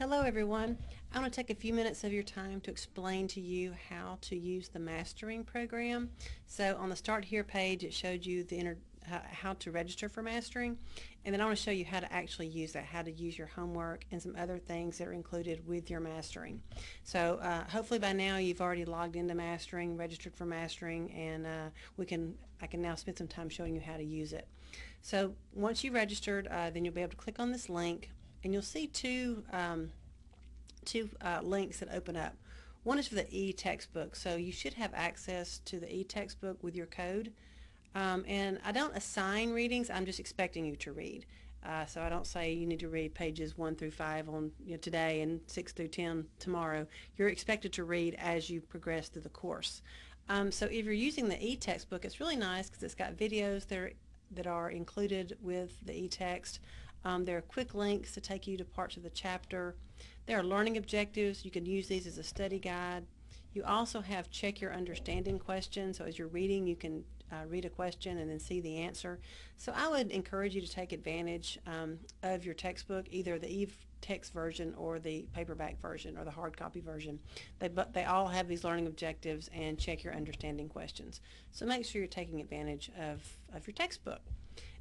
Hello everyone. I want to take a few minutes of your time to explain to you how to use the Mastering program. So on the Start Here page it showed you how to register for Mastering, and then I want to show you how to actually use that, how to use your homework and some other things that are included with your Mastering. So hopefully by now you've already logged into Mastering, registered for Mastering, and I can now spend some time showing you how to use it. So once you registered, then you'll be able to click on this link and you'll see two links that open up. One is for the e-textbook, so you should have access to the e-textbook with your code. And I don't assign readings, I'm just expecting you to read. So I don't say you need to read pages 1 through 5 on today and 6 through 10 tomorrow. You're expected to read as you progress through the course. So if you're using the e-textbook, it's really nice because it's got videos that are included with the e-text. There are quick links to take you to parts of the chapter. There are learning objectives. You can use these as a study guide. You also have check your understanding questions. So as you're reading, you can read a question and then see the answer. So I would encourage you to take advantage of your textbook, either the e-text version or the paperback version or the hard copy version. They all have these learning objectives and check your understanding questions. So make sure you're taking advantage of your textbook.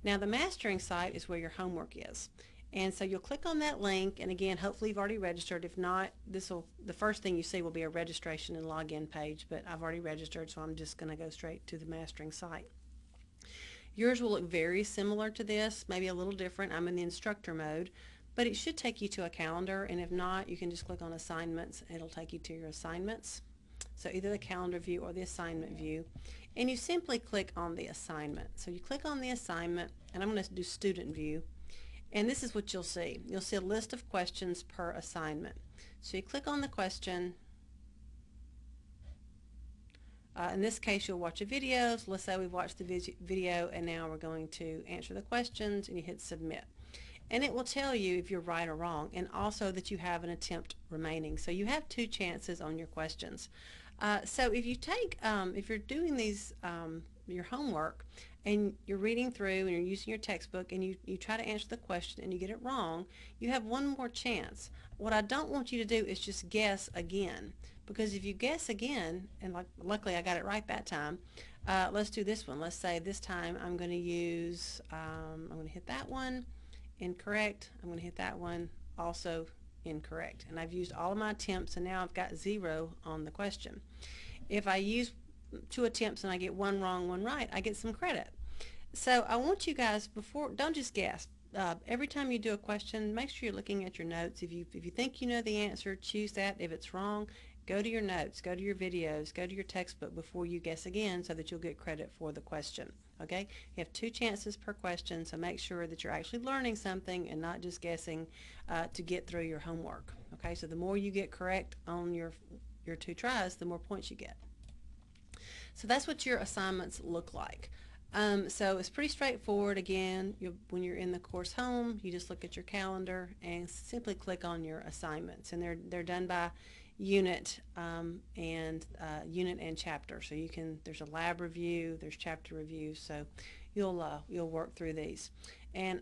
Now the mastering site is where your homework is. And so you'll click on that link, and again, hopefully you've already registered. If not, the first thing you see will be a registration and login page, but I've already registered, so I'm just going to go straight to the mastering site. Yours will look very similar to this, maybe a little different. I'm in the instructor mode, but it should take you to a calendar, and if not, you can just click on assignments. It'll take you to your assignments. So either the calendar view or the assignment view, and you simply click on the assignment. So you click on the assignment, and I'm going to do student view. And this is what you'll see. You'll see a list of questions per assignment. So you click on the question. In this case, you'll watch a video. So let's say we've watched the video and now we're going to answer the questions, and you hit submit. And it will tell you if you're right or wrong, and also that you have an attempt remaining. So you have 2 chances on your questions. So if you're doing your homework, and you're reading through and you're using your textbook and you try to answer the question and you get it wrong, you have one more chance. What I don't want you to do is just guess again, because if you guess again, and luckily I got it right that time, let's do this one. Let's say this time I'm going to I'm going to hit that one, incorrect. I'm going to hit that one, also incorrect. And I've used all of my attempts, and now I've got 0 on the question. If I use 2 attempts and I get 1 wrong, 1 right, I get some credit. So I want you guys, don't just guess. Every time you do a question, make sure you're looking at your notes. If you think you know the answer, choose that. If it's wrong, go to your notes, go to your videos, go to your textbook before you guess again, so that you'll get credit for the question. Okay? You have 2 chances per question, so make sure that you're actually learning something and not just guessing to get through your homework. Okay? So the more you get correct on your 2 tries, the more points you get. So that's what your assignments look like. So it's pretty straightforward. Again, when you're in the course home, you just look at your calendar and simply click on your assignments, and they're done by unit unit and chapter. So there's a lab review, there's chapter review, so you'll work through these. And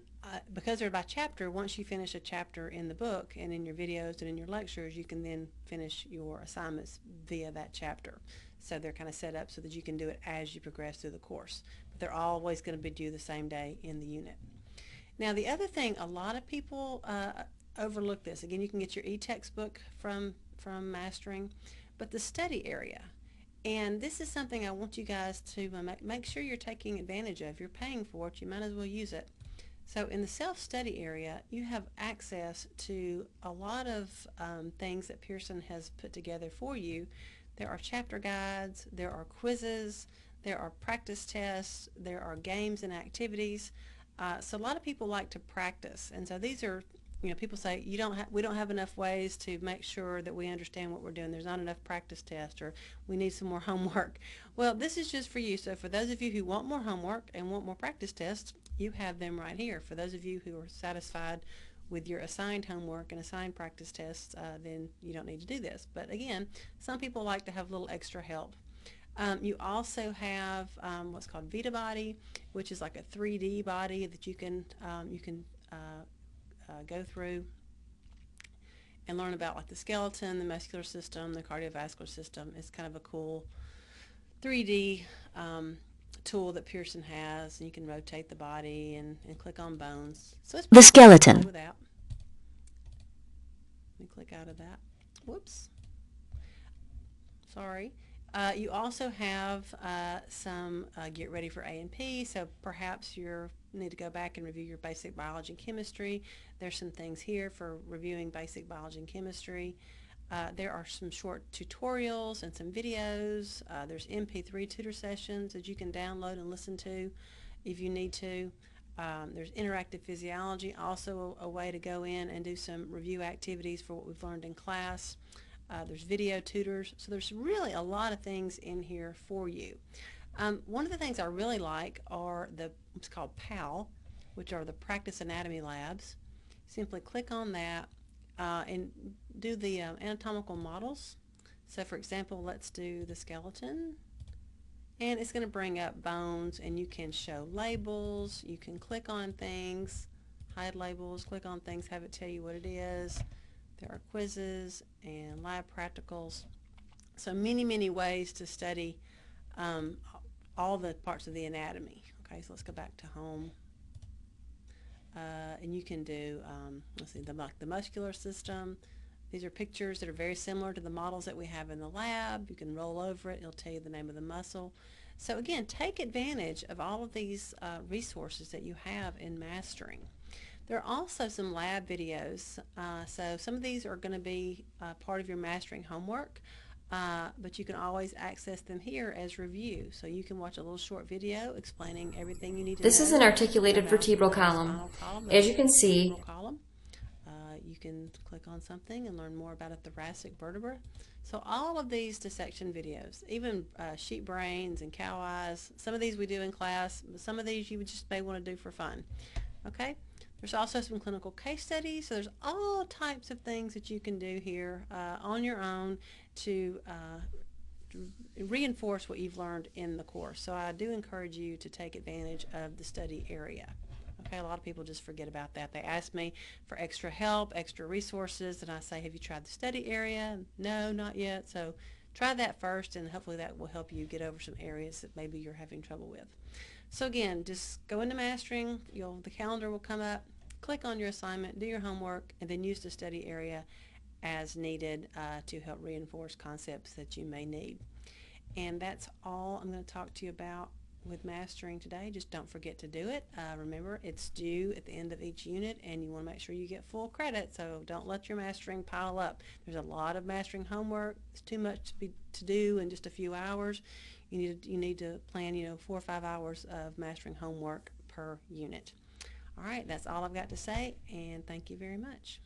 because they're by chapter, once you finish a chapter in the book and in your videos and in your lectures, you can then finish your assignments via that chapter. So they're kind of set up so that you can do it as you progress through the course. But they're always going to be due the same day in the unit. Now the other thing, a lot of people overlook this. Again, you can get your e-textbook from Mastering, but the study area. And this is something I want you guys to make sure you're taking advantage of. You're paying for it, you might as well use it. So in the self-study area, you have access to a lot of things that Pearson has put together for you. There are chapter guides, there are quizzes, there are practice tests, there are games and activities. So a lot of people like to practice, and so these are, people say we don't have enough ways to make sure that we understand what we're doing. There's not enough practice tests, or we need some more homework. Well, this is just for you. So for those of you who want more homework and want more practice tests, you have them right here. For those of you who are satisfied with your assigned homework and assigned practice tests, then you don't need to do this. But again, some people like to have a little extra help. You also have what's called VitaBody, which is like a 3D body that you can go through. and learn about like the skeleton, the muscular system, the cardiovascular system. It's kind of a cool 3D tool that Pearson has, and you can rotate the body and click on bones. So it's The pretty fun to play skeleton. with that. Let me click out of that. Whoops. Sorry. You also have some get ready for A&P, so perhaps you need to go back and review your basic biology and chemistry. There's some things here for reviewing basic biology and chemistry. There are some short tutorials and some videos. There's MP3 tutor sessions that you can download and listen to if you need to. There's interactive physiology, also a way to go in and do some review activities for what we've learned in class. There's video tutors, so there's really a lot of things in here for you. One of the things I really like are what's called PAL, which are the Practice Anatomy Labs. Simply click on that and do the anatomical models. So for example, let's do the skeleton. And it's going to bring up bones, and you can show labels. You can click on things, hide labels, click on things, have it tell you what it is. There are quizzes and lab practicals. So many ways to study all the parts of the anatomy. Okay, so let's go back to home. And you can do, let's see, the muscular system. These are pictures that are very similar to the models that we have in the lab. You can roll over it. It'll tell you the name of the muscle. So again, take advantage of all of these resources that you have in mastering. There are also some lab videos. So some of these are going to be part of your mastering homework, but you can always access them here as review. So you can watch a little short video explaining everything you need to This is an know articulated about vertebral the column. spinal column, As the you can see, vertebral column. You can click on something and learn more about a thoracic vertebra. So all of these dissection videos, even sheep brains and cow eyes, some of these we do in class, but some of these you just may want to do for fun. Okay? There's also some clinical case studies, so there's all types of things that you can do here on your own to reinforce what you've learned in the course. So I do encourage you to take advantage of the study area. Okay, a lot of people just forget about that. They ask me for extra help, extra resources, and I say, have you tried the study area? No, not yet. So try that first, and hopefully that will help you get over some areas that maybe you're having trouble with. So again, just go into mastering. The calendar will come up. Click on your assignment, do your homework, and then use the study area as needed to help reinforce concepts that you may need. And that's all I'm going to talk to you about with mastering today. Just don't forget to do it. Remember, it's due at the end of each unit, and you want to make sure you get full credit, so don't let your mastering pile up. There's a lot of mastering homework. It's too much to do in just a few hours. You need to plan 4 or 5 hours of mastering homework per unit. All right, that's all I've got to say, and thank you very much.